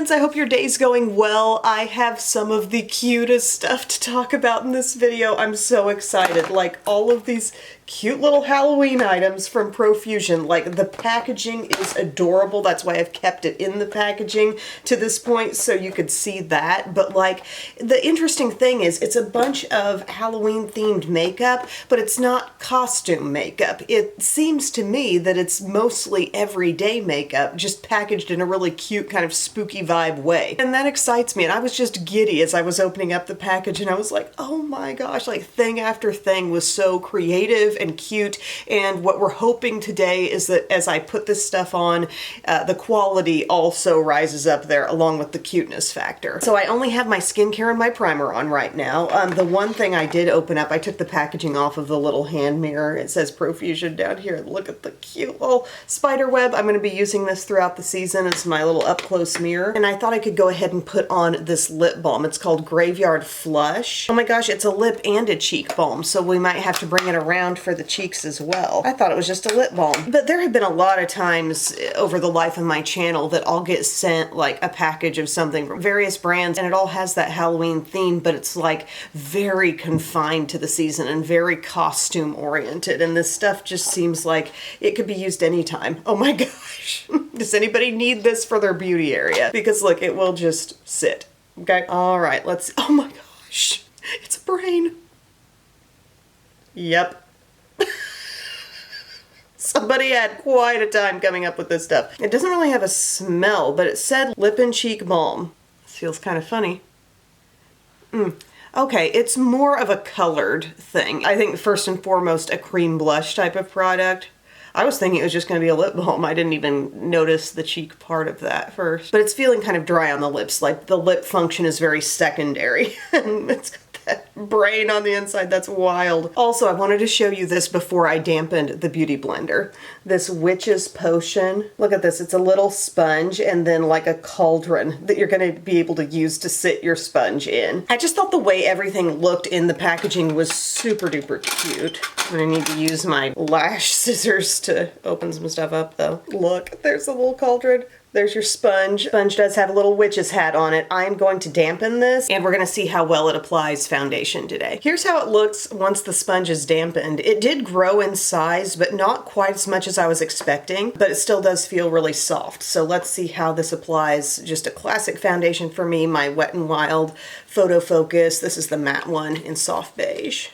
friends, I hope your day's going well. I have some of the cutest stuff to talk about in this video. I'm so excited. Like, all of these cute little Halloween items from Profusion. Like, the packaging is adorable. That's why I've kept it in the packaging to this point, so you could see that. But like, the interesting thing is it's a bunch of Halloween themed makeup, but it's not costume makeup. It seems to me that it's mostly everyday makeup, just packaged in a really cute kind of spooky vibe way. And that excites me. And I was just giddy as I was opening up the package, and I was like, oh my gosh, like thing after thing was so creative and cute. And what we're hoping today is that as I put this stuff on, the quality also rises up there along with the cuteness factor. So I only have my skincare and my primer on right now. The one thing I did open up, I took the packaging off of the little hand mirror. It says Profusion down here. Look at the cute little Spiderweb. I'm going to be using this throughout the season as my little up close mirror. And I thought I could go ahead and put on this lip balm. It's called Graveyard Flush. Oh my gosh, it's a lip and a cheek balm, so we might have to bring it around for the cheeks as well. I thought it was just a lip balm. But there have been a lot of times over the life of my channel that I'll get sent like a package of something from various brands, and it all has that Halloween theme, but it's like very confined to the season and very costume oriented. And this stuff just seems like it could be used anytime. Oh my gosh. Does anybody need this for their beauty area? Because look, it will just sit. Okay. All right, let's, oh my gosh. It's a brain. Yep. Somebody had quite a time coming up with this stuff. It doesn't really have a smell, but it said lip and cheek balm. This feels kind of funny. Okay, it's more of a colored thing. I think first and foremost a cream blush type of product. I was thinking it was just going to be a lip balm. I didn't even notice the cheek part of that first. But it's feeling kind of dry on the lips. Like the lip function is very secondary. It's got that brain on the inside. That's wild. Also, I wanted to show you this before I dampened the Beauty Blender. This Witch's Potion. Look at this. It's a little sponge and then like a cauldron that you're going to be able to use to sit your sponge in. I just thought the way everything looked in the packaging was super duper cute. I'm going to need to use my lash scissors to open some stuff up though. Look, there's a little cauldron. There's your sponge. Sponge does have a little witch's hat on it. I'm going to dampen this, and we're going to see how well it applies foundation today. Here's how it looks once the sponge is dampened. It did grow in size, but not quite as much as I was expecting, but it still does feel really soft. So let's see how this applies. Just a classic foundation for me, my Wet n Wild Photo Focus. This is the matte one in soft beige.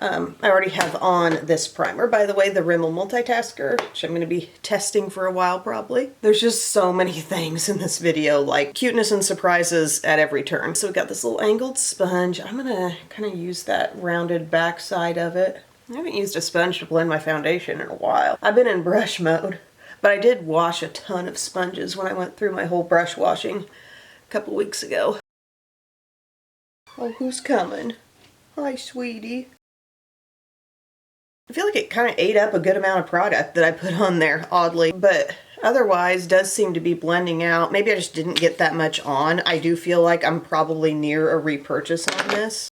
I already have on this primer, by the way, the Rimmel Multitasker, which I'm going to be testing for a while probably. There's just so many things in this video, like cuteness and surprises at every turn. So we got this little angled sponge. I'm going to kind of use that rounded back side of it. I haven't used a sponge to blend my foundation in a while. I've been in brush mode, but I did wash a ton of sponges when I went through my whole brush washing a couple weeks ago. Oh, who's coming? Hi, sweetie. I feel like it kind of ate up a good amount of product that I put on there, oddly, but otherwise does seem to be blending out. Maybe I just didn't get that much on. I do feel like I'm probably near a repurchase on this.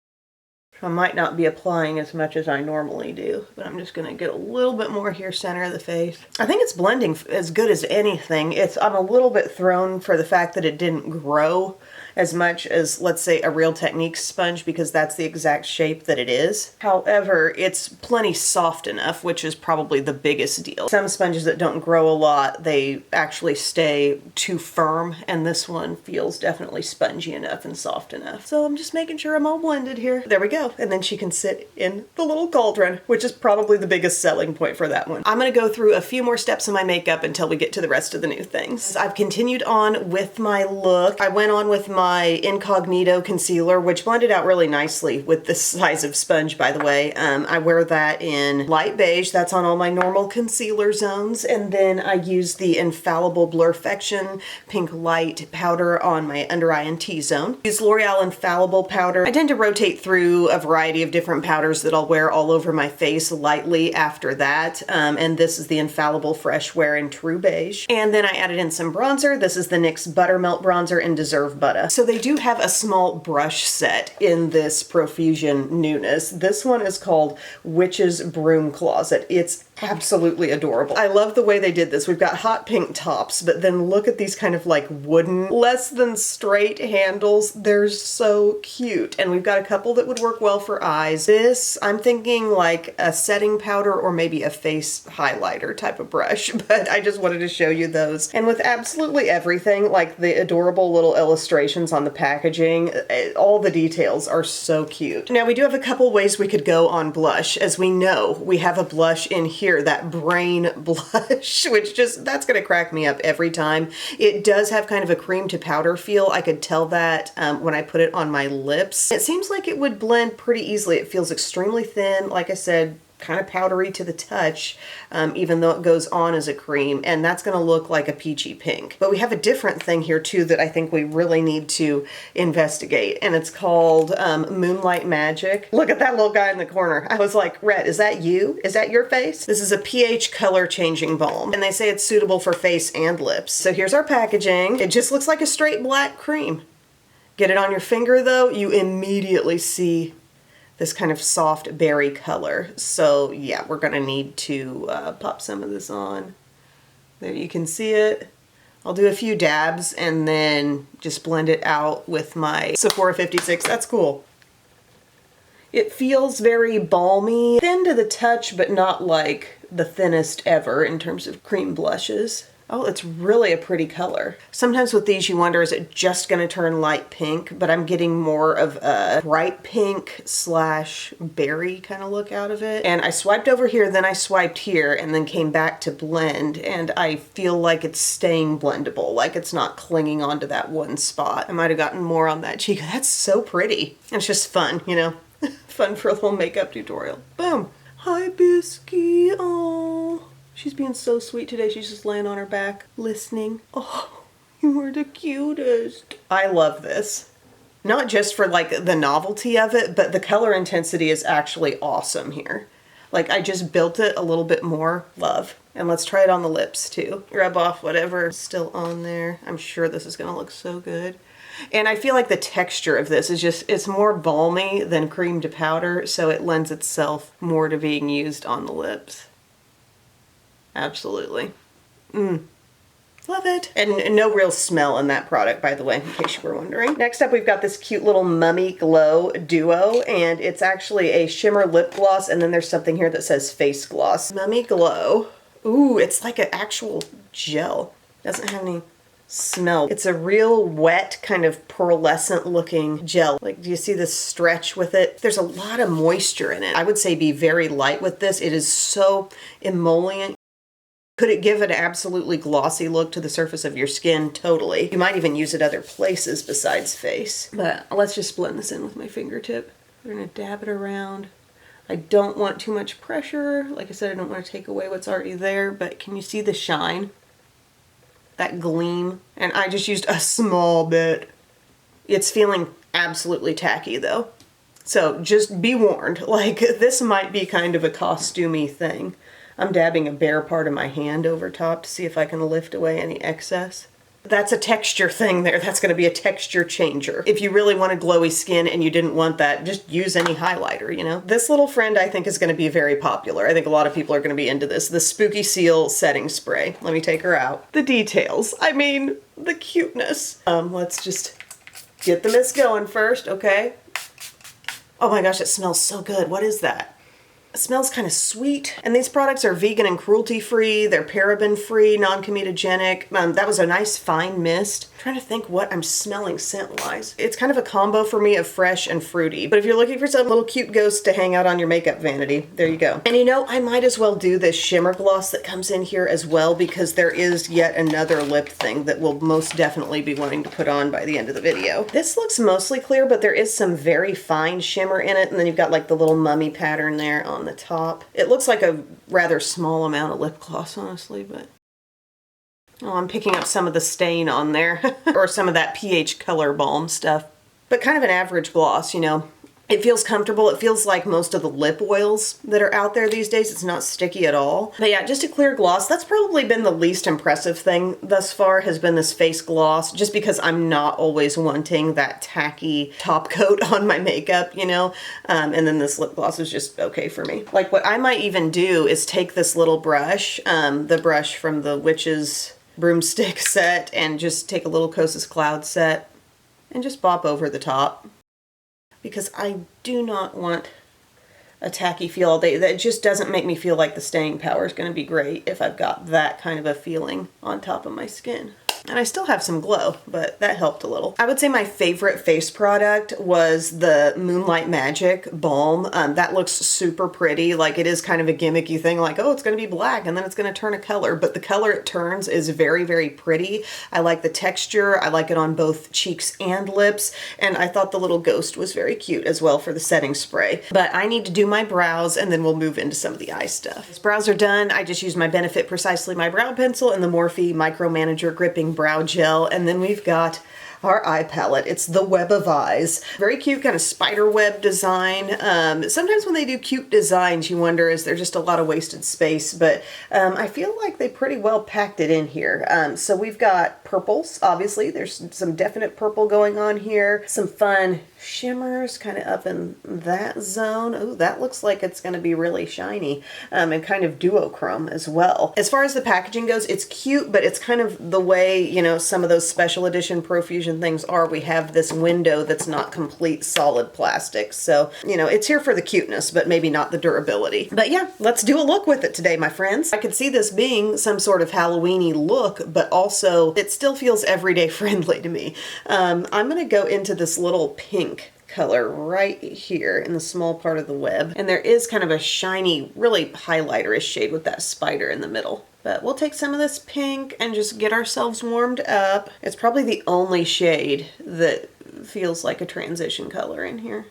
I might not be applying as much as I normally do, but I'm just going to get a little bit more here, center of the face. I think it's blending as good as anything. I'm a little bit thrown for the fact that it didn't grow as much as, let's say, a Real Techniques sponge, because that's the exact shape that it is. However, it's plenty soft enough, which is probably the biggest deal. Some sponges that don't grow a lot, they actually stay too firm, and this one feels definitely spongy enough and soft enough. So I'm just making sure I'm all blended here. There we go. And then she can sit in the little cauldron, which is probably the biggest selling point for that one. I'm gonna go through a few more steps in my makeup until we get to the rest of the new things. I've continued on with my look. I went on with my Incognito concealer, which blended out really nicely with this size of sponge, by the way. I wear that in light beige. That's on all my normal concealer zones. And then I use the Infallible Blurfection Pink Light powder on my under eye and T-zone. Use L'Oreal Infallible powder. I tend to rotate through a variety of different powders that I'll wear all over my face lightly after that. And this is the Infallible Fresh Wear in True Beige. And then I added in some bronzer. This is the NYX Buttermelt Bronzer in Deserve Butter. So they do have a small brush set in this Profusion newness. This one is called Witch's Broom Closet. It's absolutely adorable. I love the way they did this. We've got hot pink tops, but then look at these kind of like wooden, less than straight handles. They're so cute. And we've got a couple that would work well for eyes. This, I'm thinking like a setting powder or maybe a face highlighter type of brush, but I just wanted to show you those. And with absolutely everything, like the adorable little illustrations on the packaging, all the details are so cute. Now we do have a couple ways we could go on blush. As we know, we have a blush in here, that brain blush, which just, that's gonna crack me up every time. It does have kind of a cream to powder feel. I could tell that when I put it on my lips. It seems like it would blend pretty easily. It feels extremely thin, like I said, kind of powdery to the touch, even though it goes on as a cream, and that's gonna look like a peachy pink. But we have a different thing here too that I think we really need to investigate, and it's called Moonlight Magic. Look at that little guy in the corner. I was like, Rhett, is that you? Is that your face? This is a pH color changing balm, and they say it's suitable for face and lips. So here's our packaging. It just looks like a straight black cream. Get it on your finger though, you immediately see this kind of soft berry color. So yeah, we're gonna need to pop some of this on. There you can see it. I'll do a few dabs and then just blend it out with my Sephora 56. That's cool. It feels very balmy, thin to the touch, but not like the thinnest ever in terms of cream blushes. Oh, it's really a pretty color. Sometimes with these you wonder, is it just gonna turn light pink? But I'm getting more of a bright pink slash berry kind of look out of it. And I swiped over here, then I swiped here, and then came back to blend, and I feel like it's staying blendable, like it's not clinging onto that one spot. I might have gotten more on that cheek. That's so pretty. It's just fun, you know? Fun for a little makeup tutorial. Boom. Hi, Bisky. Oh. She's being so sweet today. She's just laying on her back, listening. Oh, you are the cutest. I love this. Not just for like the novelty of it, but the color intensity is actually awesome here. Like I just built it a little bit more. Love. And let's try it on the lips too. Rub off whatever's still on there. I'm sure this is gonna look so good. And I feel like the texture of this is just, it's more balmy than cream to powder, so it lends itself more to being used on the lips. Absolutely. Love it. And no real smell in that product, by the way, in case you were wondering. Next up, we've got this cute little Mummy Glow Duo, and it's actually a shimmer lip gloss, and then there's something here that says face gloss. Mummy Glow. Ooh, it's like an actual gel. Doesn't have any smell. It's a real wet, kind of pearlescent looking gel. Like, do you see this stretch with it? There's a lot of moisture in it. I would say be very light with this. It is so emollient. Could it give an absolutely glossy look to the surface of your skin? Totally. You might even use it other places besides face. But let's just blend this in with my fingertip. We're gonna dab it around. I don't want too much pressure. Like I said, I don't want to take away what's already there, but can you see the shine? That gleam? And I just used a small bit. It's feeling absolutely tacky though. So just be warned, like this might be kind of a costumey thing. I'm dabbing a bare part of my hand over top to see if I can lift away any excess. That's a texture thing there. That's going to be a texture changer. If you really wanted glowy skin and you didn't want that, just use any highlighter, you know? This little friend I think is going to be very popular. I think a lot of people are going to be into this. The Spooky Seal Setting Spray. Let me take her out. The details. I mean, the cuteness. Let's just get the mist going first, okay? Oh my gosh, it smells so good. What is that? It smells kind of sweet, and these products are vegan and cruelty-free. They're paraben-free, non-comedogenic. That was a nice fine mist. I'm trying to think what I'm smelling scent-wise. It's kind of a combo for me of fresh and fruity, but if you're looking for some little cute ghost to hang out on your makeup vanity, there you go. And you know, I might as well do this shimmer gloss that comes in here as well, because there is yet another lip thing that we'll most definitely be wanting to put on by the end of the video. This looks mostly clear, but there is some very fine shimmer in it, and then you've got like the little mummy pattern there on the top. It looks like a rather small amount of lip gloss, honestly, but oh, I'm picking up some of the stain on there or some of that pH color balm stuff, but kind of an average gloss, you know. It feels comfortable. It feels like most of the lip oils that are out there these days. It's not sticky at all. But yeah, just a clear gloss. That's probably been the least impressive thing thus far, has been this face gloss, just because I'm not always wanting that tacky top coat on my makeup, you know? And then this lip gloss is just okay for me. Like, what I might even do is take this little brush, the brush from the Witch's Broomstick set, and just take a little Kosas Cloud set and just bop over the top. Because I do not want a tacky feel all day. That just doesn't make me feel like the staying power is going to be great if I've got that kind of a feeling on top of my skin. And I still have some glow, but that helped a little. I would say my favorite face product was the Moonlight Magic Balm. That looks super pretty. Like, it is kind of a gimmicky thing, like, oh, it's going to be black and then it's going to turn a color. But the color it turns is very, very pretty. I like the texture. I like it on both cheeks and lips. And I thought the little ghost was very cute as well for the setting spray. But I need to do my brows and then we'll move into some of the eye stuff. As brows are done, I just use my Benefit Precisely My Brow Pencil and the Morphe Micro Manager Gripping Brow Gel, and then we've got our eye palette. It's the Web of Eyes. Very cute, kind of spiderweb design. Sometimes when they do cute designs, you wonder, is there just a lot of wasted space? But I feel like they pretty well packed it in here. So we've got purples, obviously. There's some definite purple going on here. Some fun shimmers kind of up in that zone. Oh, that looks like it's going to be really shiny, and kind of duochrome as well. As far as the packaging goes, it's cute, but it's kind of the way, you know, some of those special edition Profusion things are. We have this window that's not complete solid plastic. So, you know, it's here for the cuteness, but maybe not the durability. But yeah, let's do a look with it today, my friends. I could see this being some sort of Halloween-y look, but also it still feels everyday friendly to me. I'm going to go into this little pink color right here in the small part of the web. And there is kind of a shiny, really highlighter-ish shade with that spider in the middle. But we'll take some of this pink and just get ourselves warmed up. It's probably the only shade that feels like a transition color in here.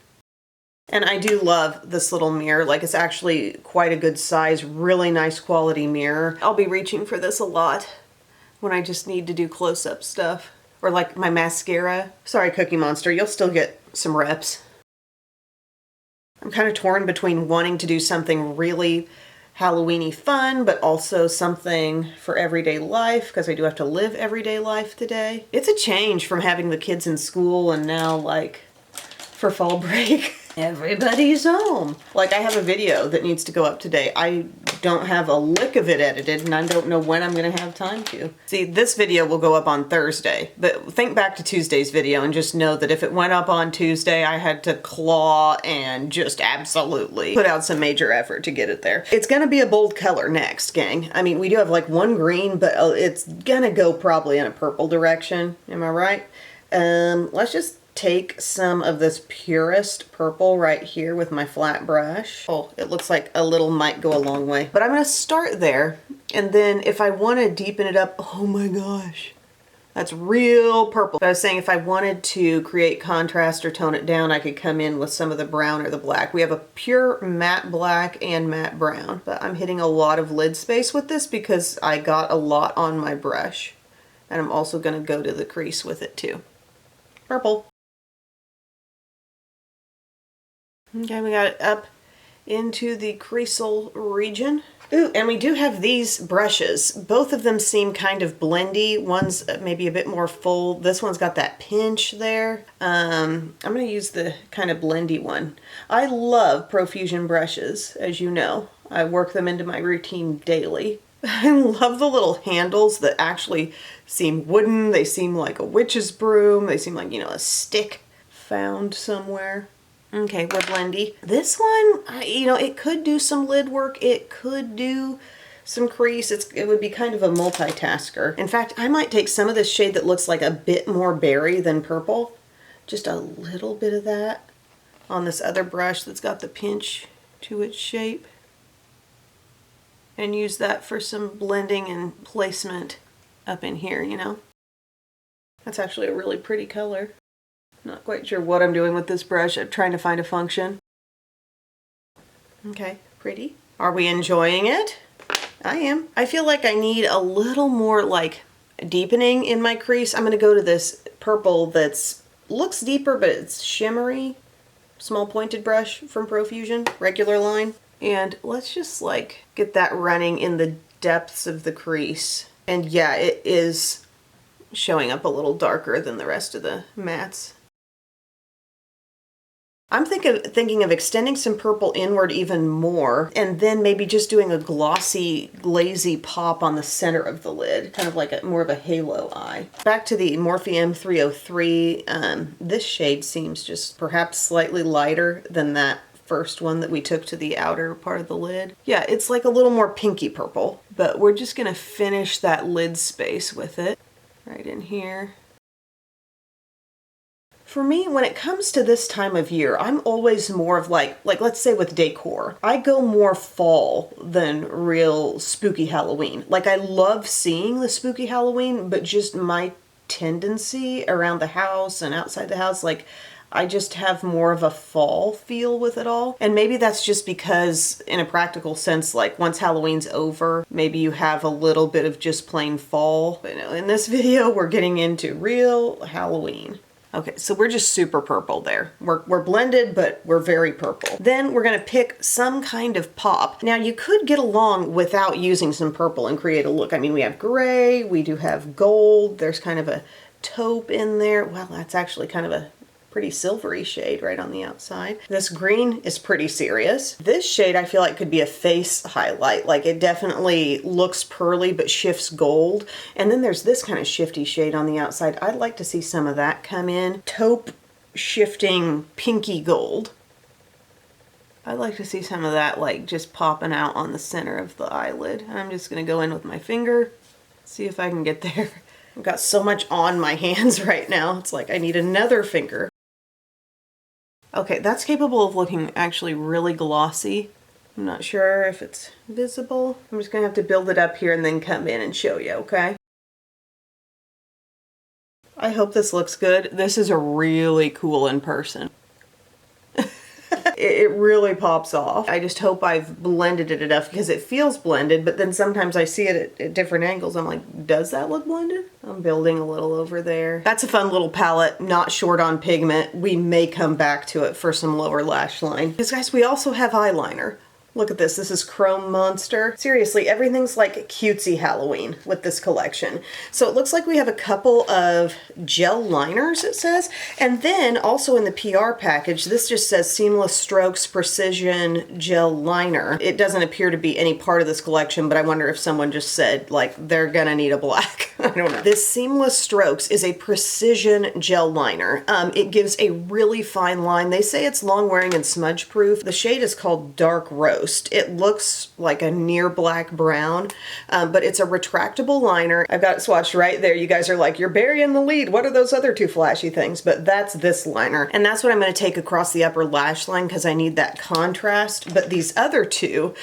And I do love this little mirror. Like, it's actually quite a good size, really nice quality mirror. I'll be reaching for this a lot when I just need to do close-up stuff. Or like my mascara. Sorry, Cookie Monster, you'll still get some reps. I'm kind of torn between wanting to do something really Halloween-y fun, but also something for everyday life, because I do have to live everyday life today. It's a change from having the kids in school and now, like, for fall break, everybody's home. Like, I have a video that needs to go up today. I don't have a lick of it edited, and I don't know when I'm gonna have time to. See, this video will go up on Thursday, but think back to Tuesday's video and just know that if it went up on Tuesday, I had to claw and just absolutely put out some major effort to get it there. It's gonna be a bold color next, gang. I mean, we do have like one green, but it's gonna go probably in a purple direction. Am I right? Let's just take some of this purest purple right here with my flat brush. Oh, it looks like a little might go a long way. But I'm going to start there, and then if I want to deepen it up, oh my gosh, that's real purple. But I was saying if I wanted to create contrast or tone it down, I could come in with some of the brown or the black. We have a pure matte black and matte brown, but I'm hitting a lot of lid space with this because I got a lot on my brush. And I'm also going to go to the crease with it too. Purple. Okay, we got it up into the creasel region. Ooh, and we do have these brushes. Both of them seem kind of blendy. One's maybe a bit more full. This one's got that pinch there. I'm going to use the kind of blendy one. I love Profusion brushes, as you know. I work them into my routine daily. I love the little handles that actually seem wooden. They seem like a witch's broom. They seem like, you know, a stick found somewhere. Okay, we're blendy. This one, you know, it could do some lid work. It could do some crease. It would be kind of a multitasker. In fact, I might take some of this shade that looks like a bit more berry than purple. Just a little bit of that on this other brush that's got the pinch to its shape. And use that for some blending and placement up in here, you know. That's actually a really pretty color. Not quite sure what I'm doing with this brush. I'm trying to find a function. Okay, pretty. Are we enjoying it? I am. I feel like I need a little more like deepening in my crease. I'm going to go to this purple that's looks deeper, but it's shimmery. small pointed brush from Profusion, regular line. And let's just like get that running in the depths of the crease. And yeah, it is showing up a little darker than the rest of the mattes. I'm thinking of extending some purple inward even more, and then maybe just doing a glossy, glazy pop on the center of the lid, kind of like more of a halo eye. Back to the Morphe M303, this shade seems just perhaps slightly lighter than that first one that we took to the outer part of the lid. Yeah, it's like a little more pinky purple, but we're just gonna finish that lid space with it right in here. For me, when it comes to this time of year, I'm always more of like let's say with decor, I go more fall than real spooky Halloween. Like I love seeing the spooky Halloween, but just my tendency around the house and outside the house, like I just have more of a fall feel with it all. And maybe that's just because in a practical sense, like once Halloween's over, maybe you have a little bit of just plain fall. But no, in this video, we're getting into real Halloween. Okay, so we're just super purple there. We're blended, but we're very purple. Then we're gonna pick some kind of pop. Now you could get along without using some purple and create a look. I mean, we have gray, we do have gold, there's kind of a taupe in there. Well, that's actually kind of a pretty silvery shade right on the outside. This green is pretty serious. This shade I feel like could be a face highlight. Like it definitely looks pearly but shifts gold. And then there's this kind of shifty shade on the outside. I'd like to see some of that come in. Taupe shifting pinky gold. I'd like to see some of that like just popping out on the center of the eyelid. I'm just gonna go in with my finger, see if I can get there. I've got so much on my hands right now. It's like I need another finger. Okay, that's capable of looking actually really glossy. I'm not sure if it's visible. I'm just gonna have to build it up here and then come in and show you, okay? I hope this looks good. This is a really cool in person. It really pops off. I just hope I've blended it enough because it feels blended, but then sometimes I see it at different angles. I'm like, does that look blended? I'm building a little over there. That's a fun little palette, not short on pigment. We may come back to it for some lower lash line. Because guys, we also have eyeliner. Look at this. This is Chrome Monster. Seriously, everything's like cutesy Halloween with this collection. So it looks like we have a couple of gel liners, it says. And then also in the PR package, this just says Seamless Strokes Precision Gel Liner. It doesn't appear to be any part of this collection, but I wonder if someone just said, like, they're gonna need a black. I don't know. This Seamless Strokes is a precision gel liner. It gives a really fine line. They say it's long wearing and smudge proof. The shade is called Dark Rose. It looks like a near black brown, but it's a retractable liner. I've got it swatched right there. You guys are like, you're burying the lead. What are those other two flashy things? But that's this liner. And that's what I'm going to take across the upper lash line because I need that contrast. But these other two,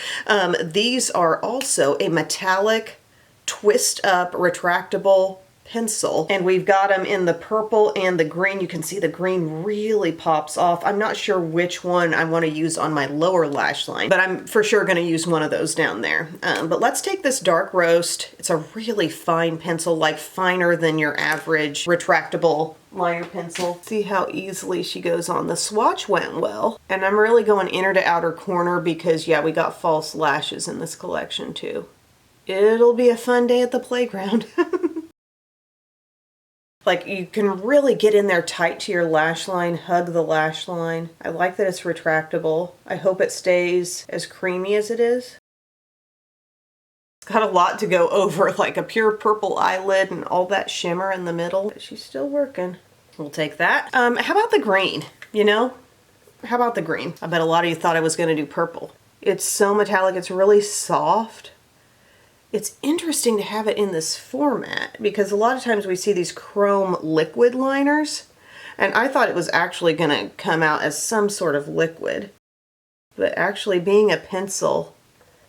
these are also a metallic twist up retractable pencil, and we've got them in the purple and the green. You can see the green really pops off. I'm not sure which one I want to use on my lower lash line, but I'm for sure going to use one of those down there. But let's take this Dark Roast. It's a really fine pencil, like finer than your average retractable liner pencil. See how easily she goes on. The swatch went well, and I'm really going inner to outer corner because yeah, we got false lashes in this collection too. It'll be a fun day at the playground. Like you can really get in there tight to your lash line, hug the lash line. I like that it's retractable. I hope it stays as creamy as it is. It's got a lot to go over, like a pure purple eyelid and all that shimmer in the middle. But she's still working. We'll take that. How about the green? You know? How about the green? I bet a lot of you thought I was gonna do purple. It's so metallic, it's really soft. It's interesting to have it in this format because a lot of times we see these chrome liquid liners, and I thought it was actually going to come out as some sort of liquid. But actually being a pencil,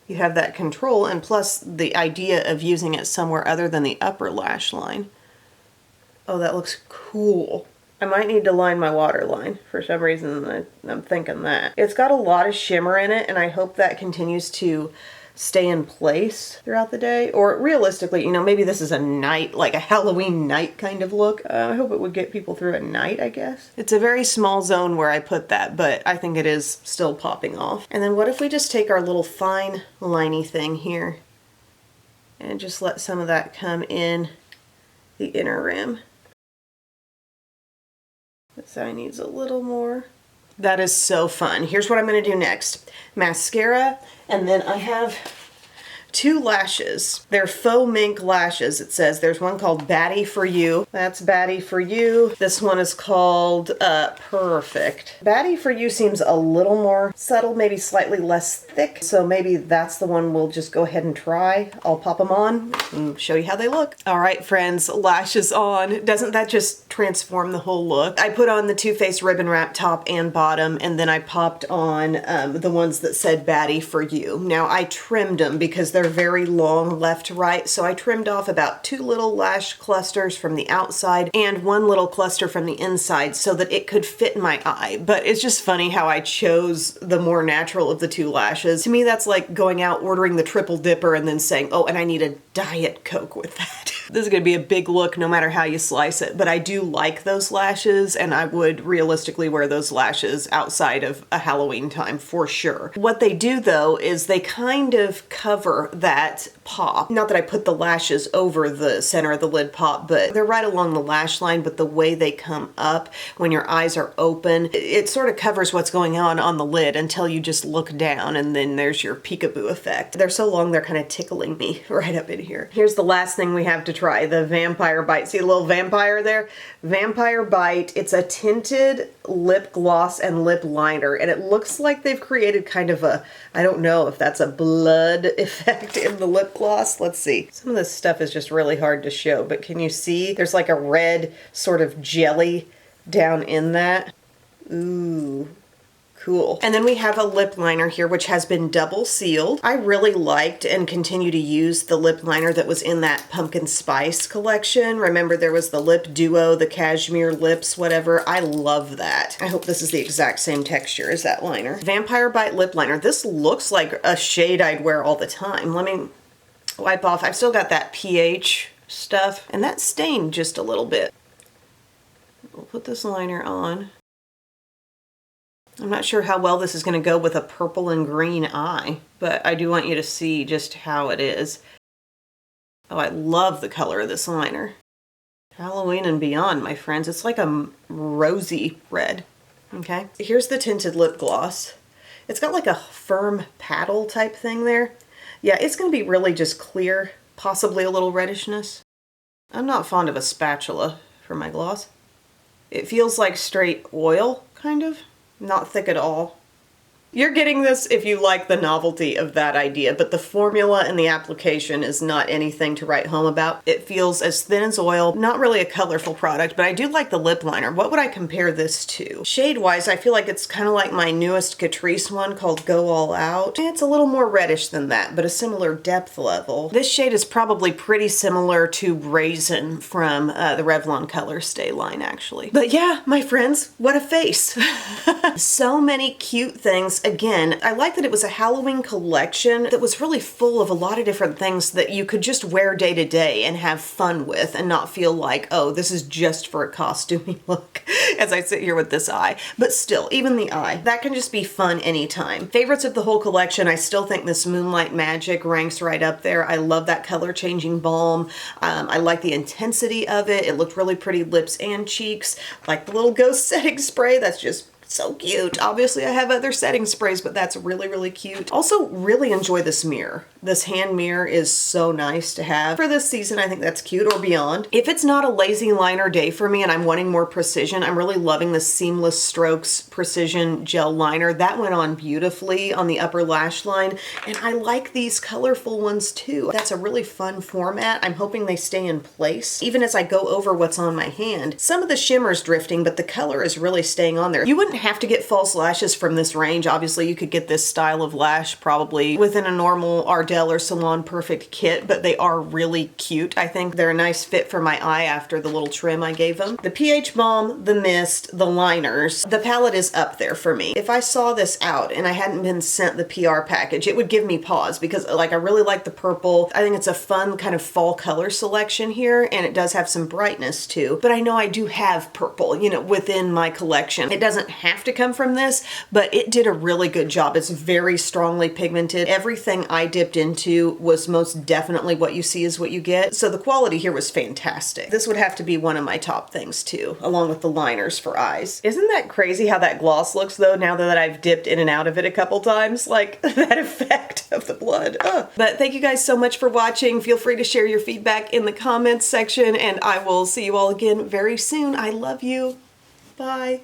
you have that control, and plus the idea of using it somewhere other than the upper lash line. Oh, that looks cool. I might need to line my waterline. For some reason, I'm thinking that. It's got a lot of shimmer in it, and I hope that continues to stay in place throughout the day. Or realistically, you know, maybe this is a night, like a Halloween night kind of look. I hope it would get people through at night, I guess. It's a very small zone where I put that, but I think it is still popping off. And then what if we just take our little fine liney thing here and just let some of that come in the inner rim. This eye needs a little more. That is so fun. Here's what I'm going to do next. Mascara, and then I have two lashes. They're faux mink lashes. It says there's one called Batty for You. That's Batty for You. This one is called Perfect. Batty for You seems a little more subtle, maybe slightly less thick. So maybe that's the one we'll just go ahead and try. I'll pop them on and show you how they look. All right, friends, lashes on. Doesn't that just transform the whole look? I put on the Too Faced ribbon wrap top and bottom, and then I popped on the ones that said Batty for You. Now I trimmed them because they're very long left to right, so I trimmed off about 2 little lash clusters from the outside and 1 little cluster from the inside so that it could fit in my eye. But it's just funny how I chose the more natural of the 2 lashes. To me, that's like going out ordering the triple dipper and then saying, oh, and I need a Diet Coke with that. This is going to be a big look no matter how you slice it, but I do like those lashes, and I would realistically wear those lashes outside of a Halloween time for sure. What they do though is they kind of cover that pop. Not that I put the lashes over the center of the lid pop, but they're right along the lash line, but the way they come up when your eyes are open, it sort of covers what's going on the lid until you just look down, and then there's your peekaboo effect. They're so long they're kind of tickling me right up in here. Here's the last thing we have to try, the Vampire Bite. See a little vampire there? Vampire Bite. It's a tinted lip gloss and lip liner, and it looks like they've created kind of a, I don't know if that's a blood effect in the lip gloss. Let's see. Some of this stuff is just really hard to show, but can you see? There's like a red sort of jelly down in that. Ooh. Cool. And then we have a lip liner here, which has been double sealed. I really liked and continue to use the lip liner that was in that pumpkin spice collection. Remember, there was the lip duo, the cashmere lips, whatever. I love that. I hope this is the exact same texture as that liner. Vampire Bite lip liner. This looks like a shade I'd wear all the time. Let me wipe off. I've still got that pH stuff, and that stained just a little bit. We'll put this liner on. I'm not sure how well this is going to go with a purple and green eye, but I do want you to see just how it is. Oh, I love the color of this liner. Halloween and beyond, my friends. It's like a rosy red. Okay. Here's the tinted lip gloss. It's got like a firm paddle type thing there. Yeah, it's going to be really just clear, possibly a little reddishness. I'm not fond of a spatula for my gloss. It feels like straight oil, kind of. Not thick at all. You're getting this if you like the novelty of that idea, but the formula and the application is not anything to write home about. It feels as thin as oil, not really a colorful product, but I do like the lip liner. What would I compare this to? Shade-wise, I feel like it's kind of like my newest Catrice one called Go All Out. It's a little more reddish than that, but a similar depth level. This shade is probably pretty similar to Raisin from the Revlon Color Stay line, actually. But yeah, my friends, what a face. So many cute things. Again, I like that it was a Halloween collection that was really full of a lot of different things that you could just wear day to day and have fun with and not feel like, oh, this is just for a costuming look as I sit here with this eye. But still, even the eye, that can just be fun anytime. Favorites of the whole collection, I still think this Moonlight Magic ranks right up there. I love that color changing balm. I like the intensity of it. It looked really pretty lips and cheeks. Like the little ghost setting spray, that's just so cute. Obviously I have other setting sprays, but that's really, really cute. Also really enjoy this mirror. This hand mirror is so nice to have for this season. I think that's cute, or beyond. If it's not a lazy liner day for me and I'm wanting more precision, I'm really loving the Seamless Strokes Precision Gel Liner. That went on beautifully on the upper lash line, and I like these colorful ones too. That's a really fun format. I'm hoping they stay in place even as I go over what's on my hand. Some of the shimmer's drifting, but the color is really staying on there. You wouldn't have to get false lashes from this range. Obviously, you could get this style of lash probably within a normal art Ardell or Salon Perfect kit, but they are really cute. I think they're a nice fit for my eye after the little trim I gave them. The pH Balm, the mist, the liners. The palette is up there for me. If I saw this out and I hadn't been sent the PR package, it would give me pause because like I really like the purple. I think it's a fun kind of fall color selection here, and it does have some brightness too. But I know I do have purple, you know, within my collection. It doesn't have to come from this, but it did a really good job. It's very strongly pigmented. Everything I dipped into was most definitely what you see is what you get. So the quality here was fantastic. This would have to be one of my top things too, along with the liners for eyes. Isn't that crazy how that gloss looks though, now that I've dipped in and out of it a couple times? Like that effect of the blood. Ugh. But thank you guys so much for watching. Feel free to share your feedback in the comments section, and I will see you all again very soon. I love you. Bye.